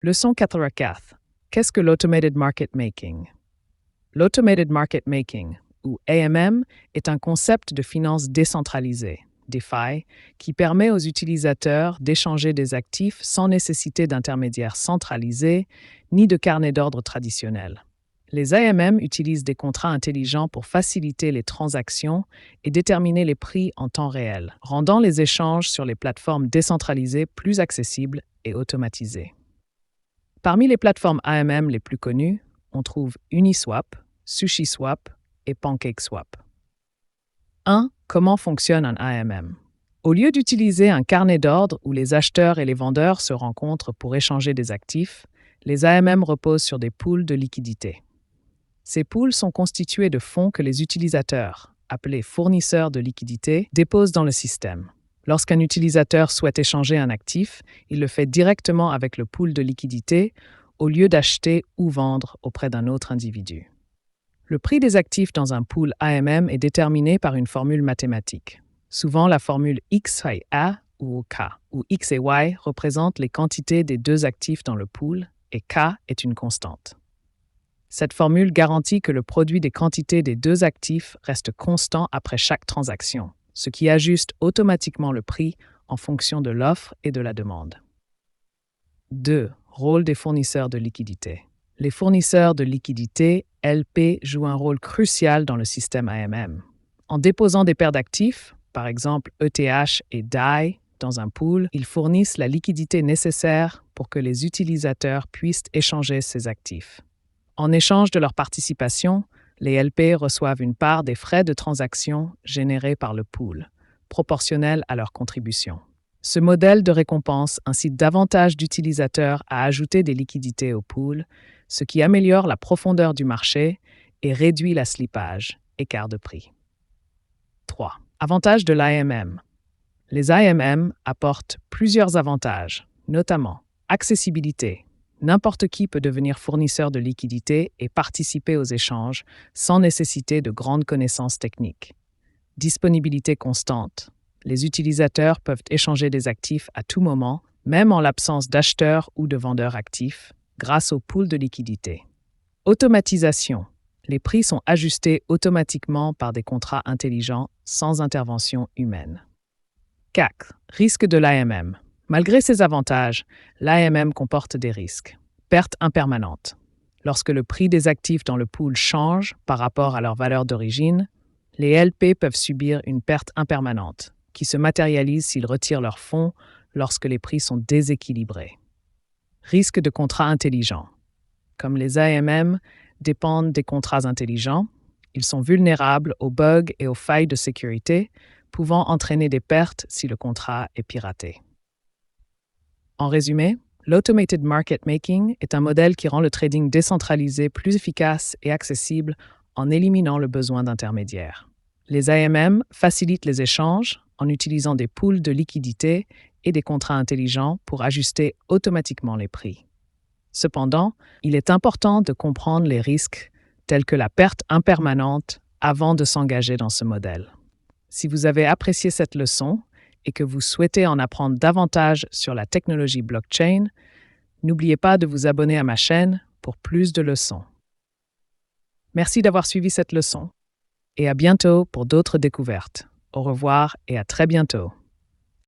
Leçon 84. Qu'est-ce que l'Automated Market Making? L'Automated Market Making, ou AMM, est un concept de finance décentralisée, DeFi, qui permet aux utilisateurs d'échanger des actifs sans nécessité d'intermédiaires centralisés ni de carnets d'ordre traditionnels. Les AMM utilisent des contrats intelligents pour faciliter les transactions et déterminer les prix en temps réel, rendant les échanges sur les plateformes décentralisées plus accessibles et automatisés. Parmi les plateformes AMM les plus connues, on trouve Uniswap, SushiSwap et PancakeSwap. 1. Comment fonctionne un AMM? Au lieu d'utiliser un carnet d'ordre où les acheteurs et les vendeurs se rencontrent pour échanger des actifs, les AMM reposent sur des pools de liquidités. Ces pools sont constitués de fonds que les utilisateurs, appelés fournisseurs de liquidités, déposent dans le système. Lorsqu'un utilisateur souhaite échanger un actif, il le fait directement avec le pool de liquidités au lieu d'acheter ou vendre auprès d'un autre individu. Le prix des actifs dans un pool AMM est déterminé par une formule mathématique, souvent la formule X × A ou K, où X et Y représentent les quantités des deux actifs dans le pool et K est une constante. Cette formule garantit que le produit des quantités des deux actifs reste constant après chaque transaction, ce qui ajuste automatiquement le prix en fonction de l'offre et de la demande. 2. Rôle des fournisseurs de liquidités. Les fournisseurs de liquidités, LP, jouent un rôle crucial dans le système AMM. En déposant des paires d'actifs, par exemple ETH et DAI, dans un pool, ils fournissent la liquidité nécessaire pour que les utilisateurs puissent échanger ces actifs. En échange de leur participation, les LP reçoivent une part des frais de transaction générés par le pool, proportionnelle à leur contribution. Ce modèle de récompense incite davantage d'utilisateurs à ajouter des liquidités au pool, ce qui améliore la profondeur du marché et réduit la slippage, écart de prix. 3. Avantages de l'AMM. Les AMM apportent plusieurs avantages, notamment accessibilité. N'importe qui peut devenir fournisseur de liquidités et participer aux échanges sans nécessiter de grandes connaissances techniques. Disponibilité constante. Les utilisateurs peuvent échanger des actifs à tout moment, même en l'absence d'acheteurs ou de vendeurs actifs, grâce au pool de liquidités. Automatisation. Les prix sont ajustés automatiquement par des contrats intelligents sans intervention humaine. 4. Risque de l'AMM. Malgré ces avantages, l'AMM comporte des risques. Perte impermanente. Lorsque le prix des actifs dans le pool change par rapport à leur valeur d'origine, les LP peuvent subir une perte impermanente, qui se matérialise s'ils retirent leurs fonds lorsque les prix sont déséquilibrés. Risque de contrats intelligents. Comme les AMM dépendent des contrats intelligents, ils sont vulnérables aux bugs et aux failles de sécurité, pouvant entraîner des pertes si le contrat est piraté. En résumé, l'Automated Market Making est un modèle qui rend le trading décentralisé plus efficace et accessible en éliminant le besoin d'intermédiaires. Les AMM facilitent les échanges en utilisant des pools de liquidités et des contrats intelligents pour ajuster automatiquement les prix. Cependant, il est important de comprendre les risques tels que la perte impermanente avant de s'engager dans ce modèle. Si vous avez apprécié cette leçon et que vous souhaitez en apprendre davantage sur la technologie blockchain, n'oubliez pas de vous abonner à ma chaîne pour plus de leçons. Merci d'avoir suivi cette leçon et à bientôt pour d'autres découvertes. Au revoir et à très bientôt.